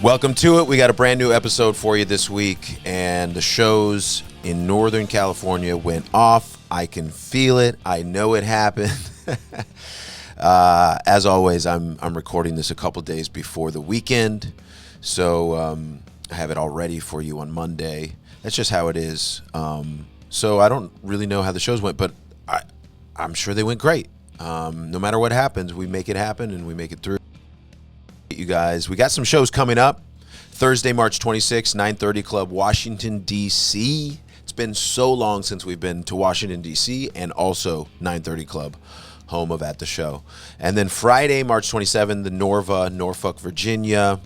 Welcome to it. We got a brand new episode for you this week, and the shows in Northern California went off. I can feel it. I know it happened. As always, I'm recording this a couple days before the weekend, so I have it all ready for you on Monday. That's just how it is. So I don't really know how the shows went, but I'm sure they went great. No matter what happens, we make it happen and we make it through. You guys, we got some shows coming up. Thursday, March 26th, 9:30 Club, Washington, D.C. It's been so long since we've been to Washington, D.C., and also 9:30 Club, home of At the Show. And then Friday, March 27th, the Norva, Norfolk, Virginia.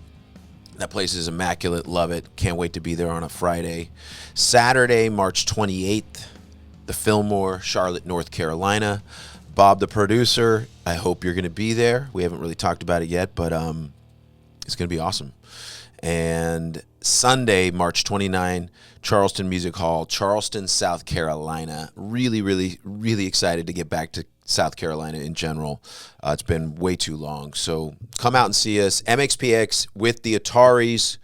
That place is immaculate. Love it. Can't wait to be there on a Friday. Saturday, March 28th, the Fillmore, Charlotte, North Carolina. Bob, the producer, I hope you're going to be there. We haven't really talked about it yet, but it's going to be awesome. And Sunday, March 29, Charleston Music Hall, Charleston, South Carolina. Really, really, really excited to get back to South Carolina in general. It's been way too long. So come out and see us. MxPx with the Ataris.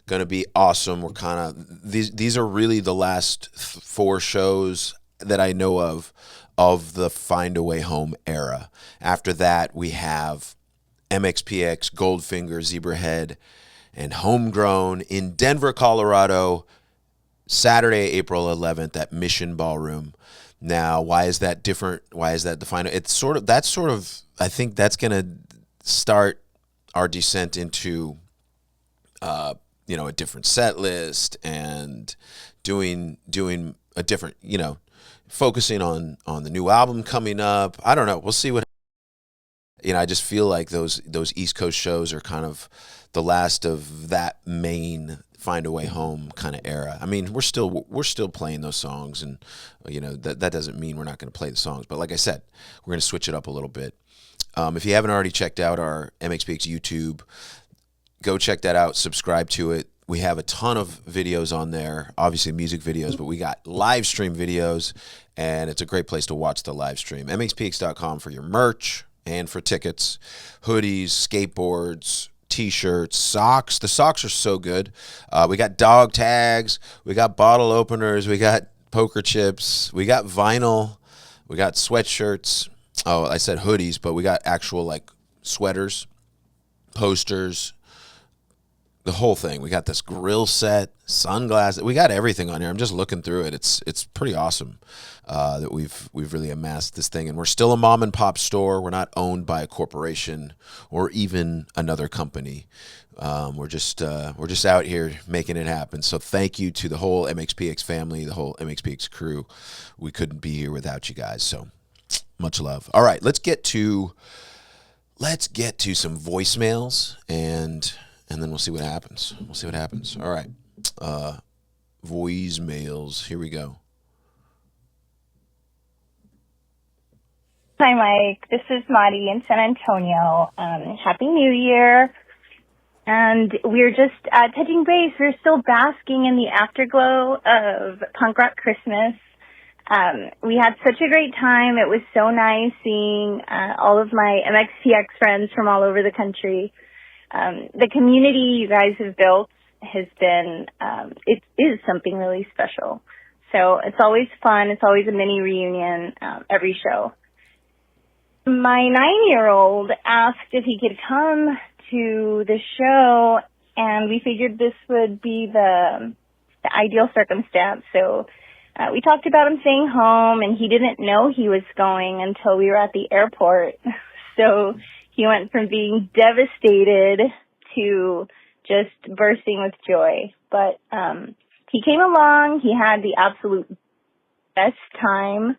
Going to be awesome. We're kind of, these are really the last 4 shows that I know of the Find a Way Home era. After that, we have MxPx, Goldfinger, Zebrahead, and Homegrown in Denver, Colorado, Saturday, April 11th at Mission Ballroom. Now, why is that different? Why is that the final? It's sort of, I think that's going to start our descent into, a different set list and doing a different, focusing on the new album coming up. I don't know. We'll see what. I just feel like those East Coast shows are kind of the last of that main Find a Way Home kind of era. I mean, we're still playing those songs, and that doesn't mean we're not going to play the songs. But like I said, we're going to switch it up a little bit. If you haven't already checked out our MxPx YouTube, go check that out. Subscribe to it. We have a ton of videos on there, obviously music videos, but we got live stream videos, and it's a great place to watch the live stream. MxPx.com for your merch and for tickets, hoodies, skateboards, T-shirts, socks. The socks are so good. We got dog tags. We got bottle openers. We got poker chips. We got vinyl. We got sweatshirts. Oh, I said hoodies, but we got actual sweaters, posters, the whole thing. We got this grill set, sunglasses. We got everything on here. I'm just looking through it. It's pretty awesome that we've really amassed this thing. And we're still a mom and pop store. We're not owned by a corporation or even another company. We're just out here making it happen. So thank you to the whole MxPx family, the whole MxPx crew. We couldn't be here without you guys. So much love. All right, let's get to some voicemails and then we'll see what happens. All right. Voicemails. Here we go. Hi, Mike. This is Marty in San Antonio. Happy New Year. And we're just touching base. We're still basking in the afterglow of punk rock Christmas. We had such a great time. It was so nice seeing all of my MxPx friends from all over the country. The community you guys have built has been, it is something really special. So it's always fun. It's always a mini reunion, every show. My 9-year-old asked if he could come to the show, and we figured this would be the ideal circumstance. So we talked about him staying home, and he didn't know he was going until we were at the airport. So he went from being devastated to just bursting with joy. But he came along. He had the absolute best time.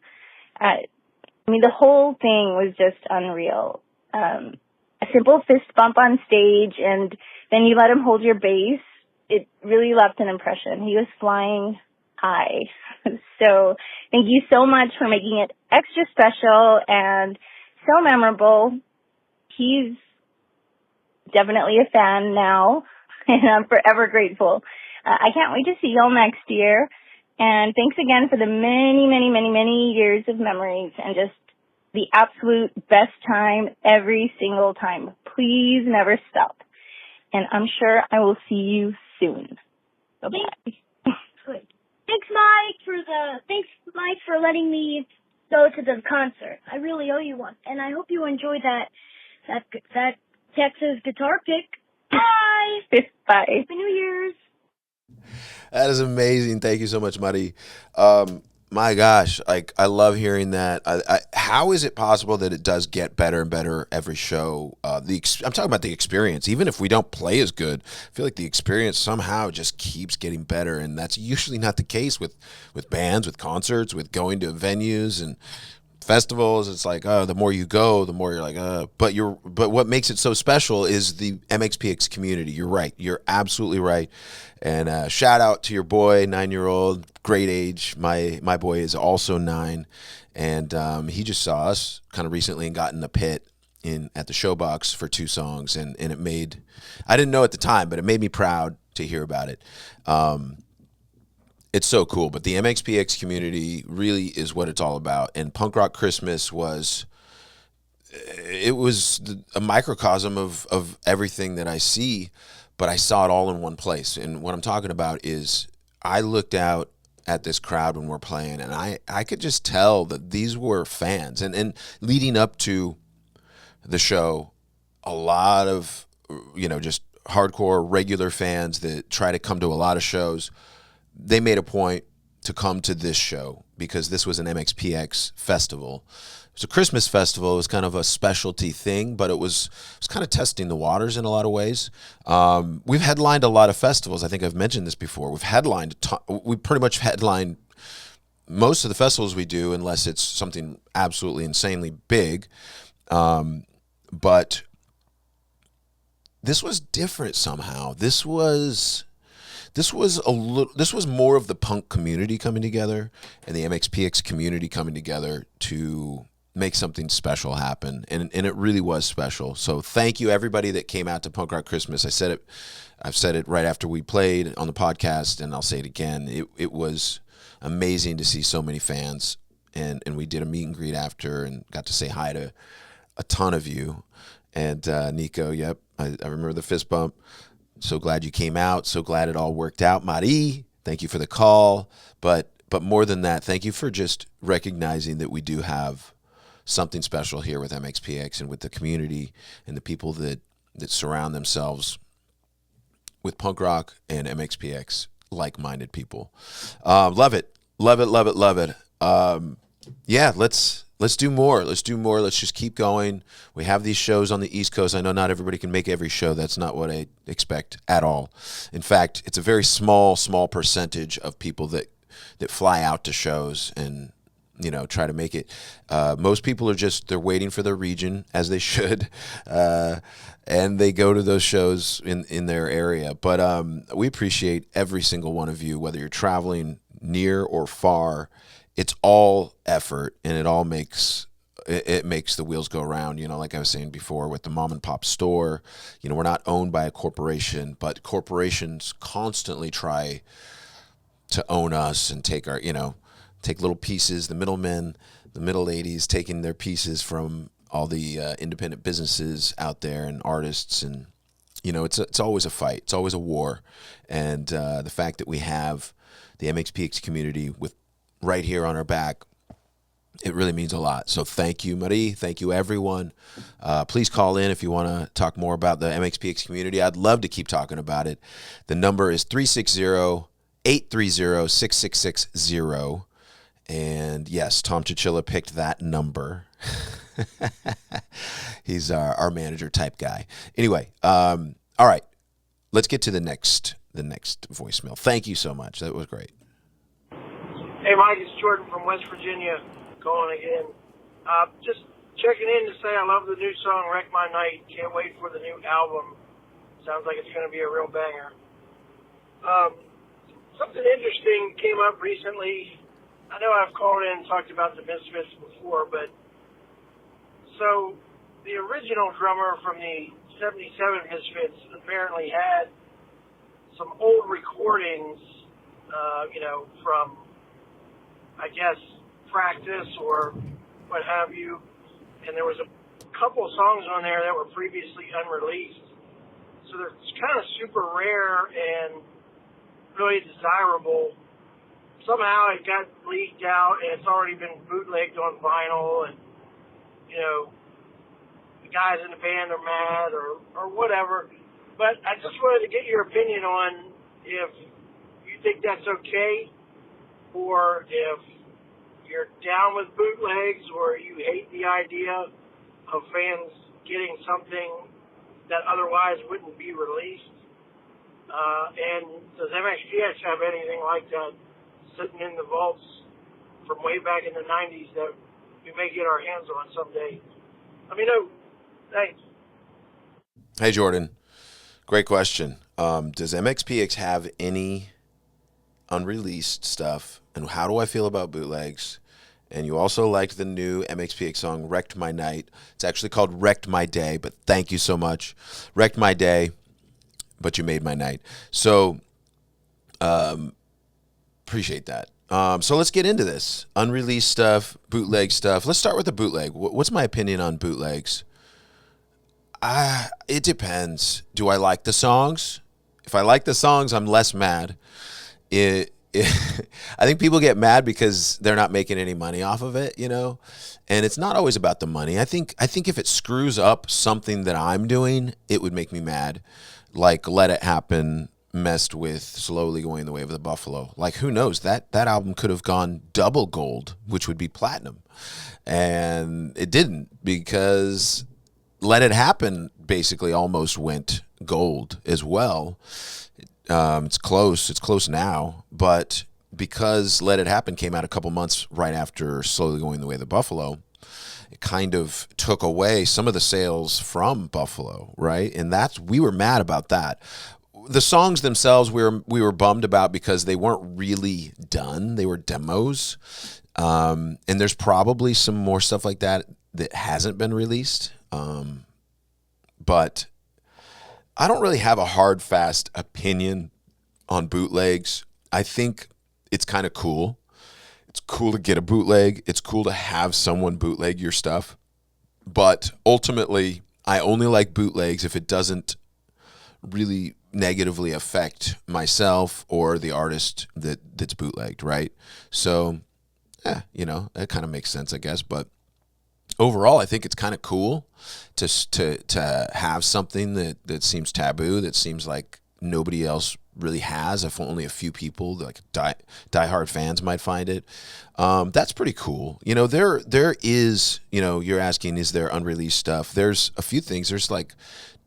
The whole thing was just unreal. A simple fist bump on stage, and then you let him hold your bass. It really left an impression. He was flying high. So thank you so much for making it extra special and so memorable. He's definitely a fan now, and I'm forever grateful. I can't wait to see y'all next year. And thanks again for the many, many, many, many years of memories and just the absolute best time every single time. Please never stop. And I'm sure I will see you soon. Bye-bye. Good. Thanks, Mike, for letting me go to the concert. I really owe you one, and I hope you enjoyed that Texas guitar pick. Bye. Bye. Happy New Year's. That is amazing. Thank you so much, Marty. My gosh, like I love hearing that. How is it possible that it does get better and better every show? I'm talking about the experience. Even if we don't play as good, I feel like the experience somehow just keeps getting better, and that's usually not the case with bands, with concerts, with going to venues and festivals. It's like, oh, the more you go, the more you're like, but what makes it so special is the MxPx community. You're right. You're absolutely right. And shout out to your boy, 9-year-old, great age. My boy is also 9, and he just saw us kind of recently and got in the pit at the Showbox for 2 songs, and it made, I didn't know at the time, but it made me proud to hear about it. It's so cool, but the MxPx community really is what it's all about. And Punk Rock Christmas was a microcosm of everything that I see, but I saw it all in one place. And what I'm talking about is I looked out at this crowd when we're playing, and I could just tell that these were fans. And leading up to the show, a lot of, just hardcore regular fans that try to come to a lot of shows, they made a point to come to this show because this was an MxPx festival. It was a Christmas festival. It was kind of a specialty thing, but it was kind of testing the waters in a lot of ways. We've headlined a lot of festivals. I think I've mentioned this before. We pretty much headlined most of the festivals we do, unless it's something absolutely insanely big. But this was different somehow. This was more of the punk community coming together and the MxPx community coming together to make something special happen, and it really was special. So thank you everybody that came out to Punk Rock Christmas. I've said it right after we played on the podcast, and I'll say it again. It was amazing to see so many fans, and we did a meet and greet after and got to say hi to a ton of you. And Nico, yep, I remember the fist bump. So glad you came out. So glad it all worked out. Marty, thank you for the call. But more than that, thank you for just recognizing that we do have something special here with MxPx and with the community and the people that surround themselves with punk rock and MxPx, like-minded people. Love it. Love it, love it, love it. Yeah, let's do more. Let's do more. Let's just keep going. We have these shows on the East Coast. I know not everybody can make every show. That's not what I expect at all. In fact, it's a very small percentage of people that fly out to shows and, try to make it. Most people are they're waiting for their region, as they should, and they go to those shows in their area. But we appreciate every single one of you, whether you're traveling near or far. It's all effort, and it makes the wheels go around. Like I was saying before with the mom and pop store, we're not owned by a corporation, but corporations constantly try to own us and take take little pieces, the middlemen, the middle ladies taking their pieces from all the independent businesses out there and artists. And, it's always a fight. It's always a war. And the fact that we have the MxPx community right here on our back, it really means a lot. So thank you, Marty. Thank you, everyone. Please call in if you want to talk more about the MxPx community. I'd love to keep talking about it. The number is 360-830-6660. And yes, Tom Chichilla picked that number. He's our manager type guy. Anyway, all right. Let's get to the next voicemail. Thank you so much. That was great. Hey, Mike, it's Jordan from West Virginia calling again. Just checking in to say I love the new song, Wreck My Night. Can't wait for the new album. Sounds like it's going to be a real banger. Something interesting came up recently. I know I've called in and talked about the Misfits before, but so the original drummer from the 77 Misfits apparently had some old recordings, from, I guess, practice or what have you. and there was a couple of songs on there that were previously unreleased. So they're kind of super rare and really desirable. Somehow it got leaked out, and it's already been bootlegged on vinyl, and, you know, the guys in the band are mad or whatever. But I just wanted to get your opinion on if you think that's okay, or if you're down with bootlegs, or you hate the idea of fans getting something that otherwise wouldn't be released. And does MxPx have anything like that sitting in the vaults from way back in the 90s that we may get our hands on someday? Let me know. Thanks. Hey, Jordan. Great question. Does MxPx have any unreleased stuff? And how do I feel about bootlegs? And you also liked the new MxPx song, Wrecked My Night. It's actually called Wrecked My Day, but thank you so much. Wrecked My Day, but you made my night. So, appreciate that. So let's get into this. Unreleased stuff, bootleg stuff. Let's start with the bootleg. What's my opinion on bootlegs? It depends. Do I like the songs? If I like the songs, I'm less mad. I think people get mad because they're not making any money off of it, you know, and it's not always about the money. I think if it screws up something that I'm doing, it would make me mad. Like Let It Happen messed with Slowly Going the Way of the Buffalo. Like, who knows, that album could have gone double gold, which would be platinum, and it didn't, because Let It Happen basically almost went gold as well. It's close now, but because Let It Happen came out a couple months right after Slowly Going the Way of the Buffalo, it kind of took away some of the sales from Buffalo, right? And we were mad about that. The songs themselves we were bummed about because they weren't really done. They were demos. And there's probably some more stuff like that hasn't been released. But I don't really have a hard, fast opinion on bootlegs. I think it's kind of cool. It's cool to get a bootleg. It's cool to have someone bootleg your stuff. But ultimately, I only like bootlegs if it doesn't really negatively affect myself or the artist that's bootlegged, right? So, you know, that kind of makes sense, I guess. But overall, I think it's kind of cool to have something that seems taboo, that seems like nobody else really has. If only a few people, like diehard fans, might find it. That's pretty cool. You know, there is, you know, you're asking, is there unreleased stuff? There's a few things. There's like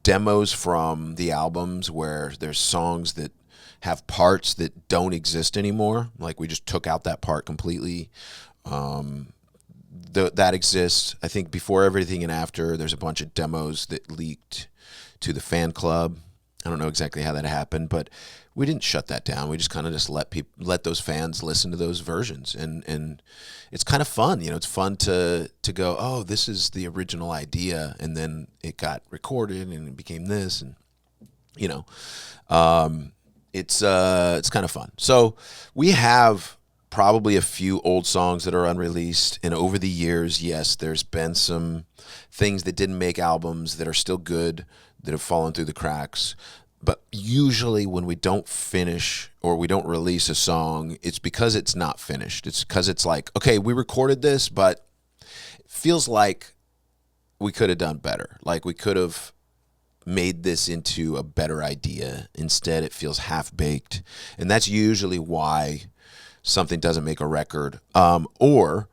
demos from the albums where there's songs that have parts that don't exist anymore. Like, we just took out that part completely. That exists. I think Before Everything and After, there's a bunch of demos that leaked to the fan club. I don't know exactly how that happened, but we didn't shut that down. We just kind of let those fans listen to those versions, and it's kind of fun. You know, it's fun to go, oh, this is the original idea, and then it got recorded and it became this, and you know, it's kind of fun. So we have probably a few old songs that are unreleased, and over the years, yes, there's been some things that didn't make albums that are still good that have fallen through the cracks. But usually when we don't finish or we don't release a song, it's because it's not finished. It's because it's like, okay, we recorded this, but it feels like we could have done better. Like, we could have made this into a better idea. Instead, it feels half-baked. And that's usually why something doesn't make a record. Or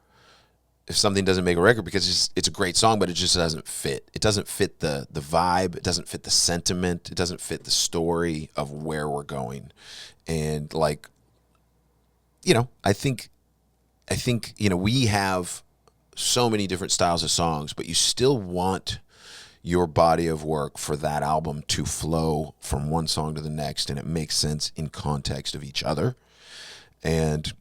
if something doesn't make a record because it's a great song, but it just doesn't fit. It doesn't fit the vibe. It doesn't fit the sentiment. It doesn't fit the story of where we're going. And like, you know, I think, you know, we have so many different styles of songs, but you still want your body of work for that album to flow from one song to the next, and it makes sense in context of each other. And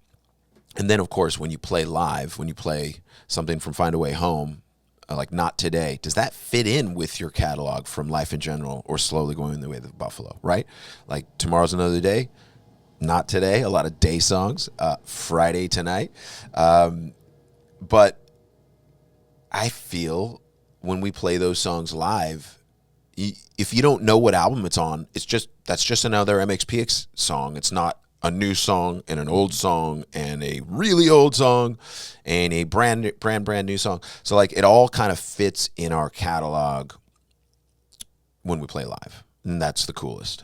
then, of course, when you play live, when you play something from Find a Way Home, like Not Today, does that fit in with your catalog from Life in General or Slowly Going the Way of the Buffalo, right? Like Tomorrow's Another Day, Not Today, a lot of day songs, Friday Tonight. But I feel when we play those songs live, if you don't know what album it's on, that's just another MxPx song. It's not a new song and an old song and a really old song and a brand new song. So like it all kind of fits in our catalog when we play live, and that's the coolest.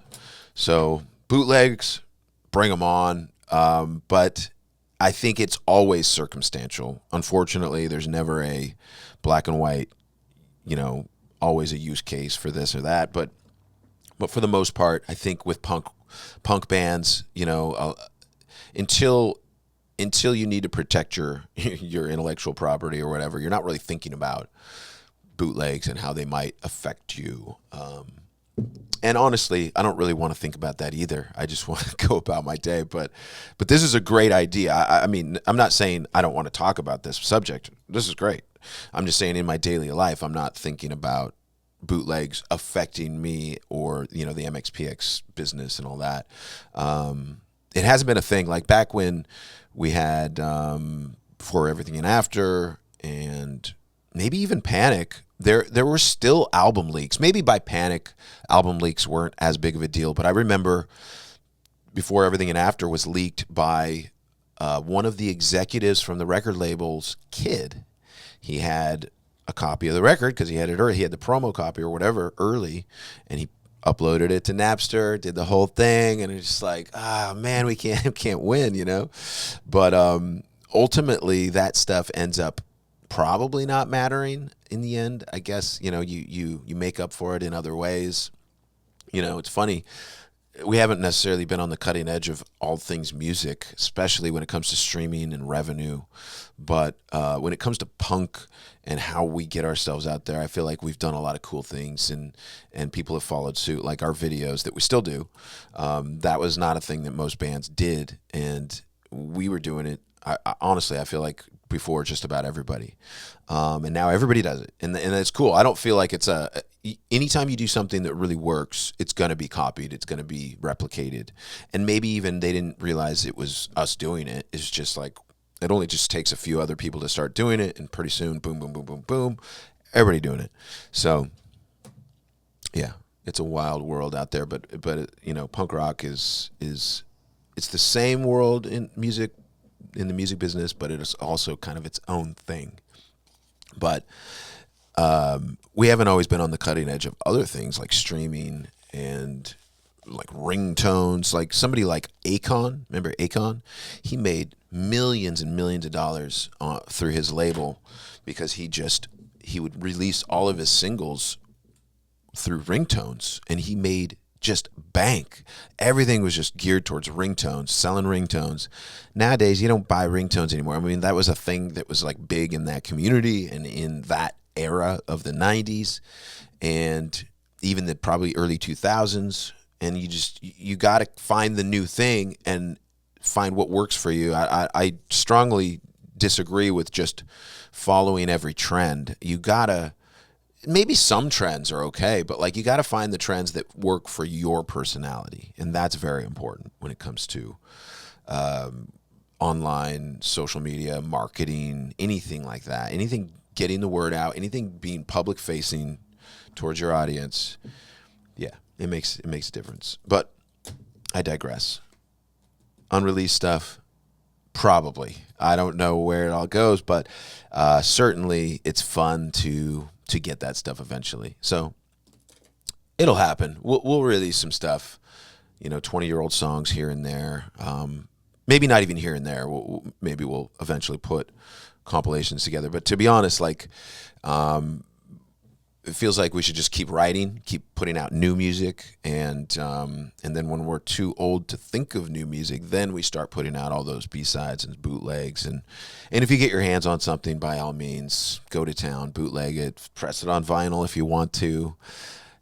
So bootlegs, bring them on, but I think it's always circumstantial. Unfortunately, there's never a black and white, always a use case for this or that. But for the most part, I think with punk bands, until you need to protect your your intellectual property or whatever, you're not really thinking about bootlegs and how they might affect you. And honestly, I don't really want to think about that either. I just want to go about my day. But this is a great idea. I mean, I'm not saying I don't want to talk about this subject. This is great. I'm just saying in my daily life, I'm not thinking about bootlegs affecting me or, the MxPx business and all that. It hasn't been a thing. Like back when we had Before Everything and After and maybe even Panic, there were still album leaks. Maybe by Panic, album leaks weren't as big of a deal. But I remember Before Everything and After was leaked by one of the executives from the record label's kid. He had a copy of the record because he had it early. He had the promo copy or whatever early, and he uploaded it to Napster, did the whole thing, and it's just like, man, we can't win, But ultimately, that stuff ends up probably not mattering in the end. I guess you make up for it in other ways. It's funny. We haven't necessarily been on the cutting edge of all things music, especially when it comes to streaming and revenue. But when it comes to punk and how we get ourselves out there, I feel like we've done a lot of cool things, and people have followed suit, like our videos that we still do. That was not a thing that most bands did, and we were doing it. Honestly, I feel like before just about everybody. And now everybody does it. And it's cool. I don't feel like it's anytime you do something that really works, it's going to be copied. It's going to be replicated. And maybe even they didn't realize it was us doing it. It's just like, it only just takes a few other people to start doing it. And pretty soon, boom, boom, boom, boom, boom, everybody doing it. So yeah, it's a wild world out there, but punk rock is it's the same world in the music business, but it is also kind of its own thing. But we haven't always been on the cutting edge of other things like streaming and like ringtones. Like somebody like Akon, remember Akon? He made millions and millions of dollars through his label because he would release all of his singles through ringtones, and he made just bank. Everything was just geared towards ringtones, selling ringtones. Nowadays, you don't buy ringtones anymore. I mean, that was a thing that was like big in that community and in that era of the 90s and even the probably early 2000s. And you got to find the new thing and find what works for you. I strongly disagree with just following every trend. You got to, maybe some trends are okay, but like you got to find the trends that work for your personality. And that's very important when it comes to online, social media, marketing, anything like that. Anything getting the word out, anything being public facing towards your audience. Yeah, it makes a difference. But I digress. Unreleased stuff, probably. I don't know where it all goes, but certainly it's fun to get that stuff eventually. So it'll happen. We'll release some stuff, 20-year-old songs here and there. Maybe not even here and there. Maybe we'll eventually put compilations together. But to be honest, like, it feels like we should just keep writing, keep putting out new music, and then when we're too old to think of new music, then we start putting out all those B-sides and bootlegs. And if you get your hands on something, by all means, go to town, bootleg it, press it on vinyl if you want to.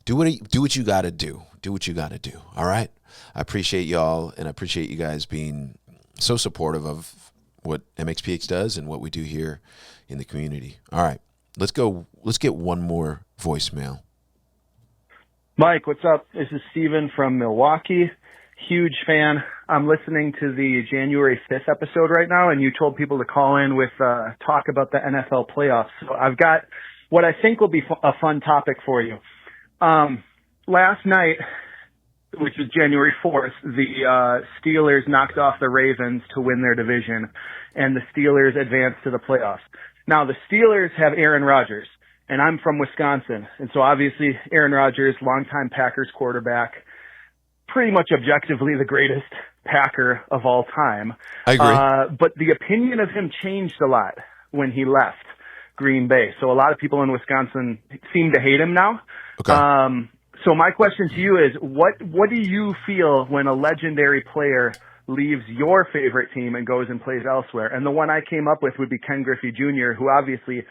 Do what you got to do. Do what you got to do. All right? I appreciate y'all, and I appreciate you guys being so supportive of what MxPx does and what we do here in the community. All right. Let's get one more voicemail. Mike, what's up? This is Steven from Milwaukee. Huge fan. I'm listening to the January 5th episode right now, and you told people to call in with talk about the NFL playoffs. So I've got what I think will be a fun topic for you. Last night, which was January 4th, the Steelers knocked off the Ravens to win their division, and the Steelers advanced to the playoffs. Now, the Steelers have Aaron Rodgers, and I'm from Wisconsin, and so obviously Aaron Rodgers, longtime Packers quarterback, pretty much objectively the greatest Packer of all time. I agree. But the opinion of him changed a lot when he left Green Bay. So a lot of people in Wisconsin seem to hate him now. Okay. So my question to you is, what do you feel when a legendary player leaves your favorite team and goes and plays elsewhere? And the one I came up with would be Ken Griffey Jr., who obviously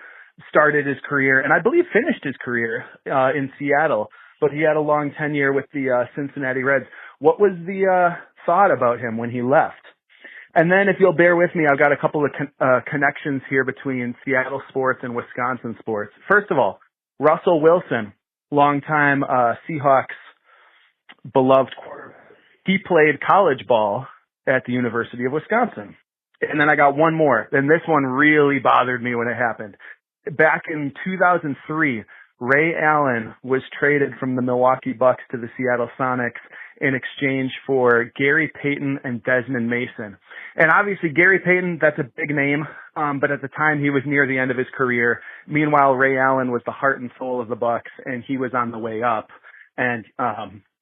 started his career, and I believe finished his career in Seattle, but he had a long tenure with the Cincinnati Reds. What was the thought about him when he left? And then if you'll bear with me, I've got a couple of connections here between Seattle sports and Wisconsin sports. First of all, Russell Wilson, longtime Seahawks beloved quarterback. He played college ball at the University of Wisconsin. And then I got one more, and this one really bothered me when it happened. Back in 2003, Ray Allen was traded from the Milwaukee Bucks to the Seattle Sonics in exchange for Gary Payton and Desmond Mason. And obviously Gary Payton, that's a big name, but at the time he was near the end of his career. Meanwhile, Ray Allen was the heart and soul of the Bucks, and he was on the way up. And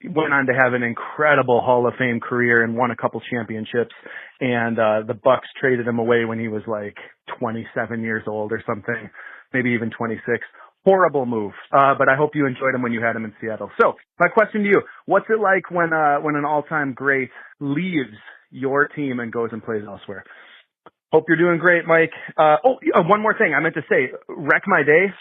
went on to have an incredible Hall of Fame career and won a couple championships. And the Bucks traded him away when he was like 27 years old or something, maybe even 26. Horrible move, but I hope you enjoyed him when you had him in Seattle. So my question to you, what's it like when an all-time great leaves your team and goes and plays elsewhere? Hope you're doing great, Mike. One more thing I meant to say, Wreck My Day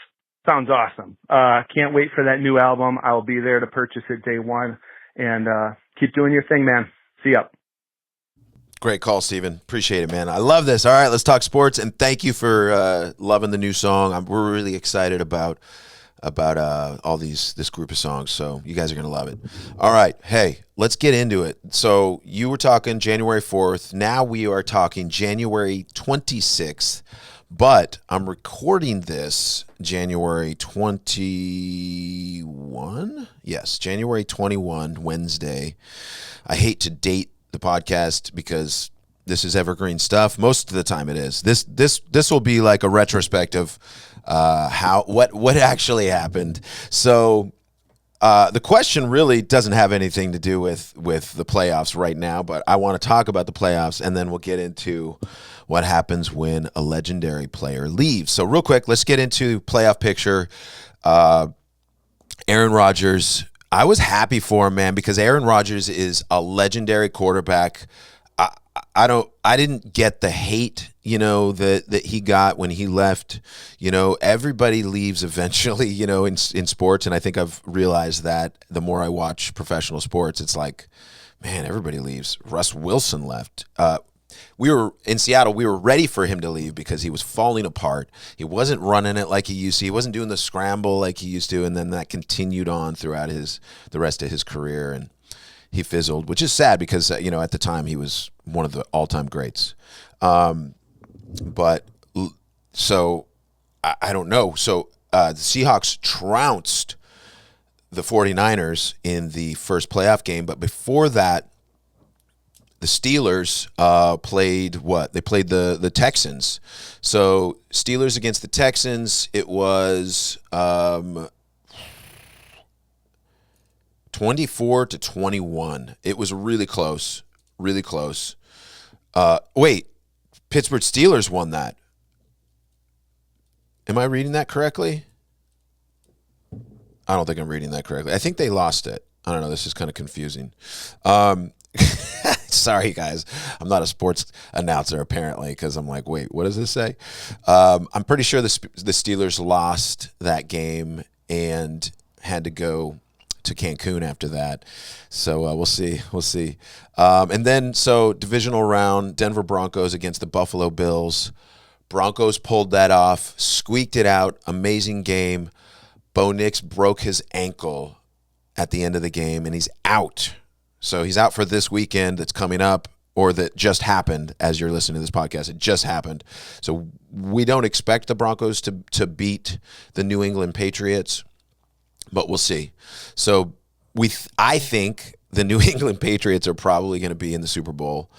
sounds awesome. Can't wait for that new album. I'll be there to purchase it day one, and keep doing your thing, man. See ya. Great call, Steven. Appreciate it, man. I love this. All right, let's talk sports, and thank you for loving the new song. We're really excited about all this group of songs, so you guys are going to love it. All right, hey, let's get into it. So you were talking January 4th. Now we are talking January 26th, but I'm recording this January 21. Yes, January 21, Wednesday. I hate to date the podcast because this is evergreen stuff. Most of the time it is. This will be like a retrospective what actually happened. So the question really doesn't have anything to do with the playoffs right now, but I want to talk about the playoffs, and then we'll get into what happens when a legendary player leaves. So real quick, let's get into playoff picture. Aaron Rodgers, I was happy for him, man, because Aaron Rodgers is a legendary quarterback. I didn't get the hate, that he got when he left. Everybody leaves eventually, in sports, and I think I've realized that the more I watch professional sports, it's like, man, everybody leaves. Russ Wilson left. We were in Seattle. We were ready for him to leave because he was falling apart. He wasn't running it like he used to. He wasn't doing the scramble like he used to. And then that continued on throughout the rest of his career. And he fizzled, which is sad because, at the time he was one of the all-time greats. But so I don't know. So the Seahawks trounced the 49ers in the first playoff game. But before that, the Steelers played what? They played the Texans. So Steelers against the Texans, it was 24-21. It was really close, really close. Wait, Pittsburgh Steelers won that. Am I reading that correctly? I don't think I'm reading that correctly. I think they lost it. I don't know. This is kind of confusing. Sorry, guys. I'm not a sports announcer, apparently, because I'm like, wait, what does this say? I'm pretty sure the Steelers lost that game and had to go to Cancun after that. So we'll see. We'll see. And then, so divisional round, Denver Broncos against the Buffalo Bills. Broncos pulled that off, squeaked it out. Amazing game. Bo Nix broke his ankle at the end of the game, and he's out. So he's out for this weekend that's coming up, or that just happened as you're listening to this podcast. It just happened. So we don't expect the Broncos to beat the New England Patriots, but we'll see. So I think the New England Patriots are probably going to be in the Super Bowl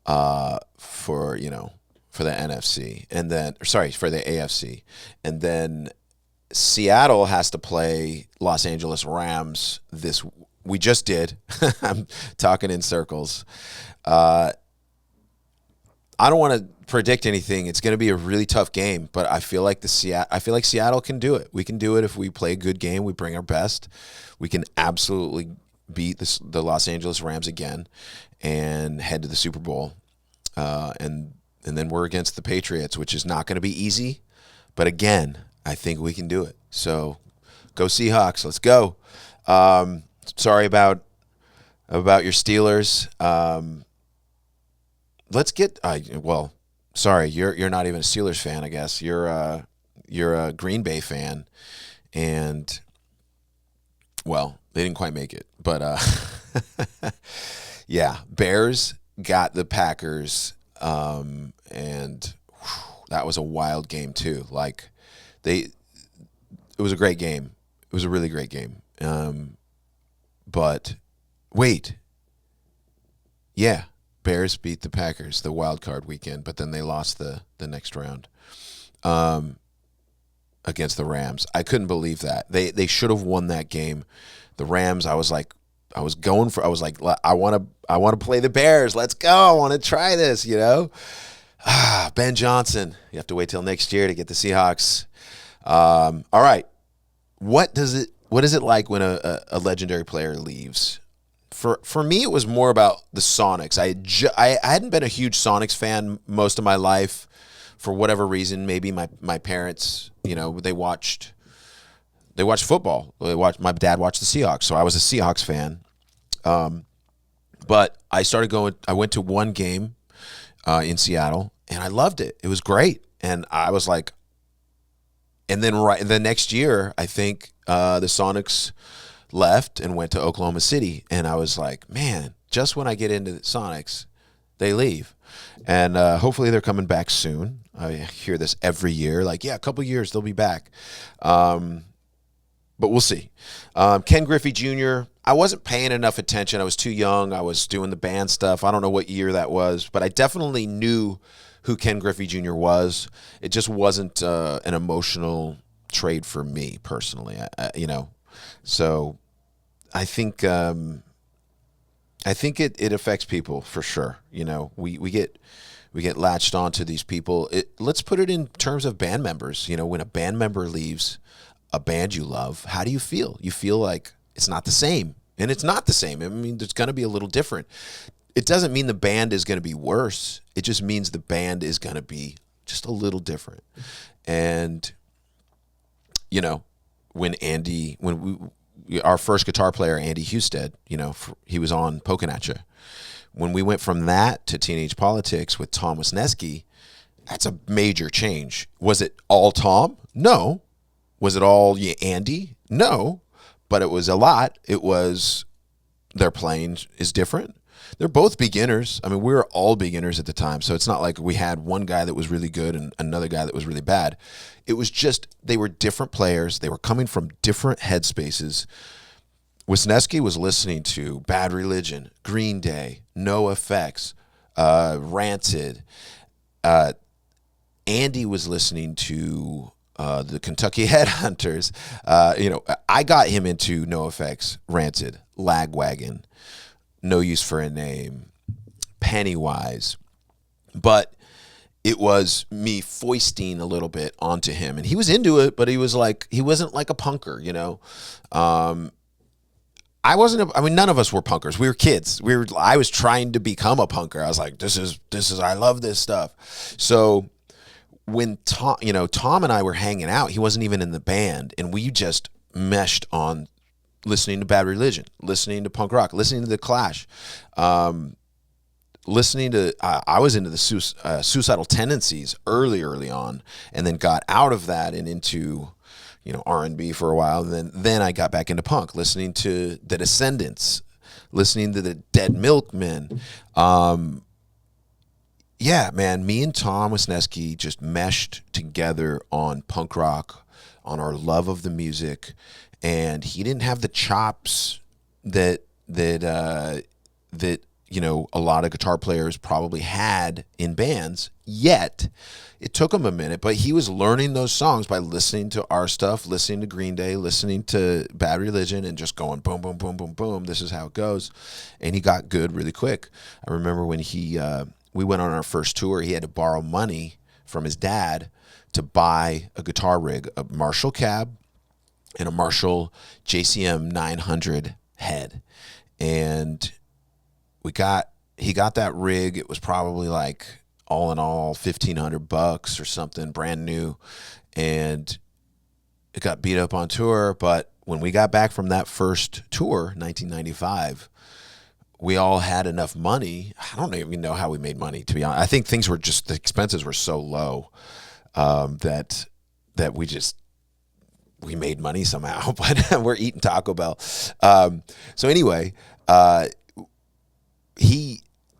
for the NFC, and then for the AFC, and then Seattle has to play Los Angeles Rams this. We just did. I'm talking in circles. I don't want to predict anything. It's going to be a really tough game, but I feel like Seattle can do it. We can do it if we play a good game. We bring our best. We can absolutely beat the Los Angeles Rams again and head to the Super Bowl. And then we're against the Patriots, which is not going to be easy. But again, I think we can do it. So go Seahawks. Let's go. Sorry about your Steelers. Let's get sorry, you're not even a Steelers fan, I guess. You're a Green Bay fan, and they didn't quite make it. But yeah, Bears got the Packers, and that was a wild game too. Like it was a great game. It was a really great game. But wait. Yeah, Bears beat the Packers the wild card weekend, but then they lost the next round against the Rams. I couldn't believe that. They should have won that game. The Rams, I was like, I want to play the Bears. Let's go. I want to try this, Ben Johnson. You have to wait till next year to get the Seahawks. All right. What is it like when a legendary player leaves? For me, it was more about the Sonics. I hadn't been a huge Sonics fan most of my life for whatever reason. Maybe my parents, they watched football. My dad watched the Seahawks, so I was a Seahawks fan. But I went to one game in Seattle, and I loved it. It was great. And I was like, and then the next year, I think the Sonics left and went to Oklahoma City, and I was like, man, just when I get into the Sonics, they leave. And hopefully they're coming back soon. I hear this every year, like, yeah, a couple years they'll be back. But we'll see. Ken Griffey Jr., I wasn't paying enough attention. I was too young. I was doing the band stuff. I don't know what year that was, but I definitely knew who Ken Griffey Jr. was. It just wasn't an emotional trade for me personally, So I think it affects people for sure. We get latched onto these people. Let's put it in terms of band members. When a band member leaves a band you love, how do you feel? You feel like it's not the same, and it's not the same. I mean, it's going to be a little different. It doesn't mean the band is going to be worse. It just means the band is going to be just a little different. And when our first guitar player, Andy Husted, he was on Poking At Ya. When we went from that to Teenage Politics with Tom Wisniewski, that's a major change. Was it all Tom? No. Was it all Andy? No. But it was a lot. It was their playing is different. They're both beginners. I mean, we were all beginners at the time, so it's not like we had one guy that was really good and another guy that was really bad. It was just they were different players. They were coming from different headspaces. Wisniewski was listening to Bad Religion, Green Day, NoFX, Rancid. Andy was listening to the Kentucky Headhunters. I got him into NoFX, Rancid, Lagwagon, No Use for a Name, Pennywise. But it was me foisting a little bit onto him. And he was into it, but he wasn't like a punker, none of us were punkers. We were kids. I was trying to become a punker. I was like, this is I love this stuff. So when Tom and I were hanging out, he wasn't even in the band, and we just meshed on listening to Bad Religion, listening to punk rock, listening to The Clash, listening to I was into the Suicidal Tendencies early on, and then got out of that and into R&B for a while, and then I got back into punk, listening to The Descendants, listening to the Dead Milkmen. Yeah, man, me and Tom Wisniewski just meshed together on punk rock, on our love of the music, and he didn't have the chops that you know, a lot of guitar players probably had in bands, yet it took him a minute, but he was learning those songs by listening to our stuff, listening to Green Day, listening to Bad Religion, and just going boom, boom, boom, boom, boom. This is how it goes. And he got good really quick. I remember when we went on our first tour, he had to borrow money from his dad to buy a guitar rig, a Marshall cab and a Marshall JCM 900 head. And he got that rig. It was probably like all in all $1,500 or something, brand new, and it got beat up on tour. But when we got back from that first tour, 1995, we all had enough money. I don't even know how we made money, to be honest. I think things were just, the expenses were so low that we made money somehow. But we're eating Taco Bell. So anyway,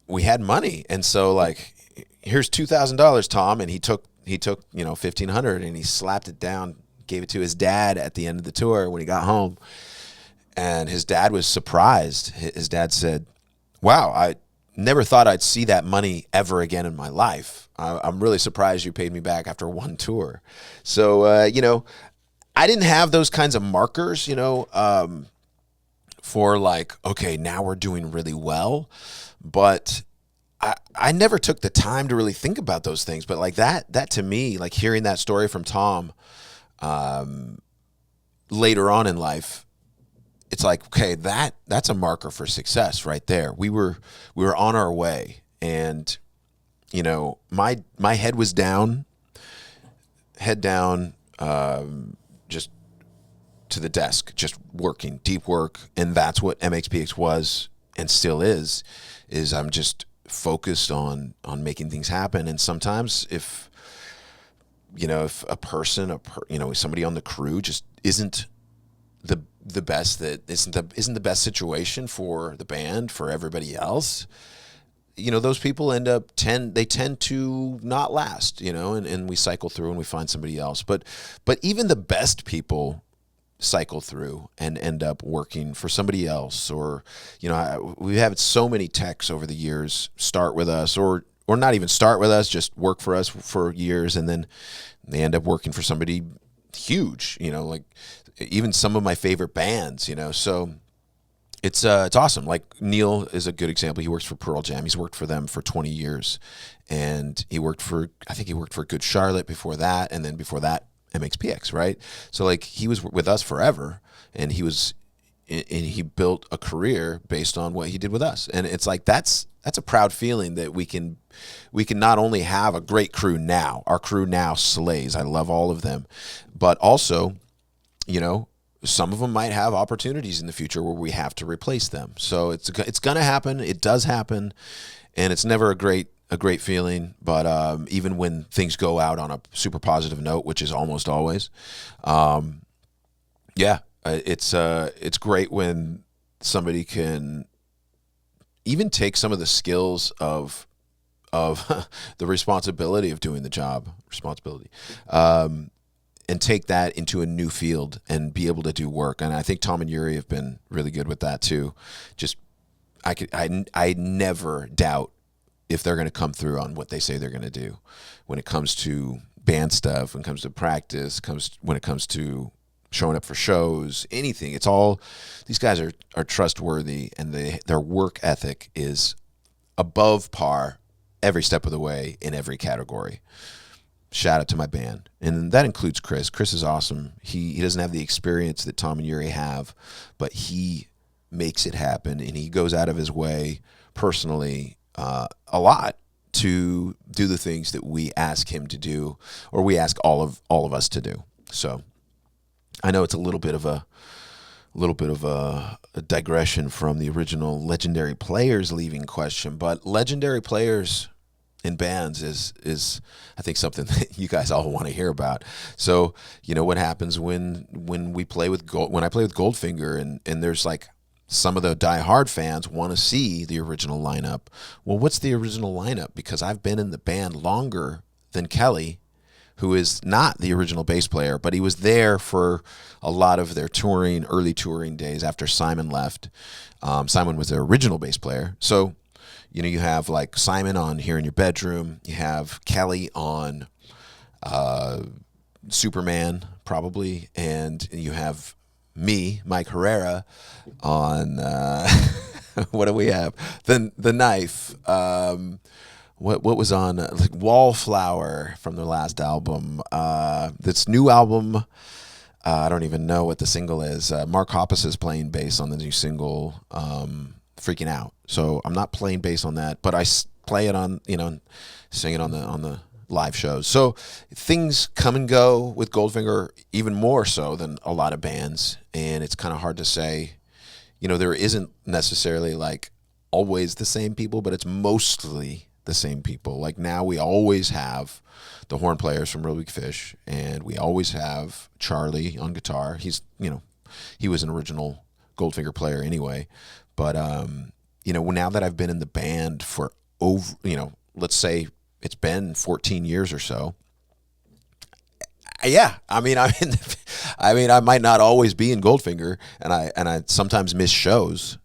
we had money, and so like, here's $2,000, Tom, and he took you know, $1,500 and he slapped it down, gave it to his dad at the end of the tour when he got home, and his dad was surprised. His dad said, "Wow, I never thought I'd see that money ever again in my life. I'm really surprised you paid me back after one tour." So you know, I didn't have those kinds of markers, you know, for like, okay, now we're doing really well. But I never took the time to really think about those things. But like that to me, like hearing that story from Tom later on in life, it's like, okay, that's a marker for success right there. We were on our way, and you know, my head was down, head down, just to the desk, just working, deep work. And that's what MxPx was and still is I'm just focused on making things happen. And sometimes if a person, you know, somebody on the crew just isn't the best, that isn't the best situation for the band, for everybody else, you know, those people tend to not last, you know, and we cycle through and we find somebody else. But even the best people cycle through and end up working for somebody else. Or, you know, we have so many techs over the years start with us, or not even start with us, just work for us for years, and then they end up working for somebody huge, you know, like even some of my favorite bands, you know. So it's awesome. Like Neil is a good example. He works for Pearl Jam. He's worked for them for 20 years, and I think he worked for Good Charlotte before that, and then before that MxPx, right? So like he was with us forever, and he built a career based on what he did with us. And it's like that's a proud feeling that we can not only have a great crew now. Our crew now slays. I love all of them, but also, you know, some of them might have opportunities in the future where we have to replace them. So it's going to happen. It does happen, and it's never a great feeling. But even when things go out on a super positive note, which is almost always, yeah, it's great when somebody can even take some of the skills of the responsibility of doing the job, and take that into a new field and be able to do work. And I think Tom and Yuri have been really good with that too. Just I never doubt if they're going to come through on what they say they're going to do when it comes to band stuff, when it comes to practice, when it comes to showing up for shows, anything. It's all, these guys are trustworthy, and their work ethic is above par every step of the way in every category. Shout out to my band. And that includes Chris. Chris is awesome. He doesn't have the experience that Tom and Yuri have, but he makes it happen, and he goes out of his way personally a lot to do the things that we ask him to do, or we ask all of us to do. So I know it's a little bit of a digression from the original legendary players leaving question, but legendary players in bands is I think something that you guys all want to hear about. So, you know, what happens when I play with Goldfinger, and there's like some of the diehard fans want to see the original lineup. Well, what's the original lineup? Because I've been in the band longer than Kelly, who is not the original bass player, but he was there for a lot of their early touring days after Simon left. Simon was their original bass player. So, you have like Simon on Here in Your Bedroom. You have Kelly on Superman, probably. And you have me, Mike Herrera, on what do we have? The Knife. What was on like Wallflower from their last album? This new album, I don't even know what the single is. Mark Hoppus is playing bass on the new single, Freaking Out. So I'm not playing bass on that, but I play it on, sing it on the live shows. So things come and go with Goldfinger, even more so than a lot of bands, and it's kind of hard to say. There isn't necessarily like always the same people, but it's mostly the same people. Like now we always have the horn players from Real Big Fish, and we always have Charlie on guitar. He's, he was an original Goldfinger player anyway. But, now that I've been in the band for over, let's say it's been 14 years or so. Yeah, I might not always be in Goldfinger, and I sometimes miss shows,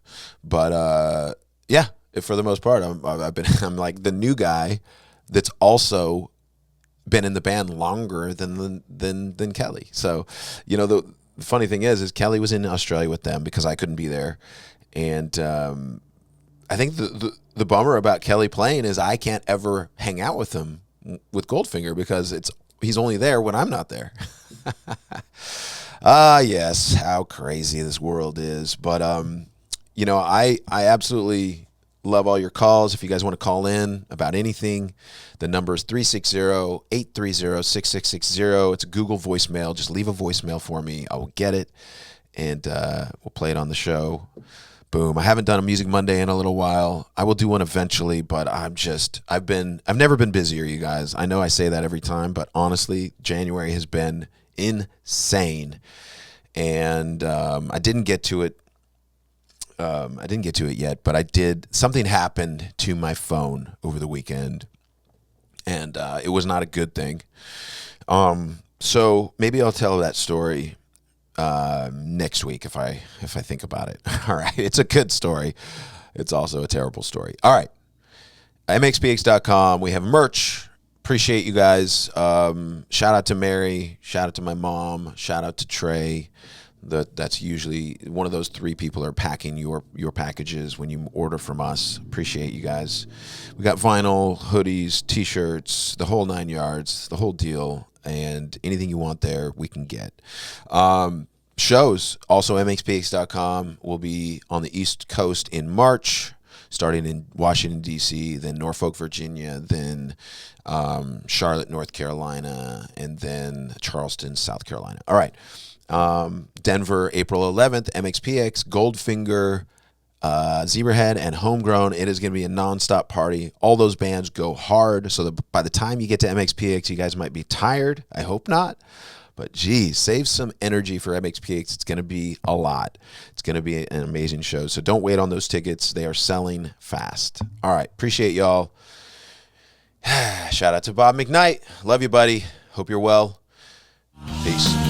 but yeah, for the most part, I'm like the new guy that's also been in the band longer than Kelly. So, the funny thing is Kelly was in Australia with them because I couldn't be there, and I think the bummer about Kelly playing is I can't ever hang out with him with Goldfinger because he's only there when I'm not there. Yes, how crazy this world is. But I absolutely love all your calls. If you guys want to call in about anything, the number is 360-830-6660. It's a Google voicemail. Just leave a voicemail for me. I will get it, and we'll play it on the show. Boom. I haven't done a Music Monday in a little while. I will do one eventually, but I've never been busier, you guys. I know I say that every time, but honestly, January has been insane. And I didn't get to it. Yet, but I did. Something happened to my phone over the weekend, and it was not a good thing. So maybe I'll tell that story next week if I think about it. All right. It's a good story. It's also a terrible story. All right. MxPx.com. We have merch. Appreciate you guys. Shout out to Mary. Shout out to my mom. Shout out to Trey. That's usually one of those three people are packing your packages when you order from us. Appreciate you guys. We got vinyl, hoodies, T-shirts, the whole 9 yards, the whole deal. And anything you want there, we can get. Shows, also MxPx.com, will be on the East Coast in March, starting in Washington, D.C., then Norfolk, Virginia, then Charlotte, North Carolina, and then Charleston, South Carolina. All right. Denver, April 11th, MxPx, Goldfinger, Zebrahead, and Homegrown. It is going to be a nonstop party. All those bands go hard, so that by the time you get to MxPx, you guys might be tired. I hope not. But, geez, save some energy for MxPx. It's going to be a lot. It's going to be an amazing show. So don't wait on those tickets. They are selling fast. All right. Appreciate y'all. Shout out to Bob McKnight. Love you, buddy. Hope you're well. Peace.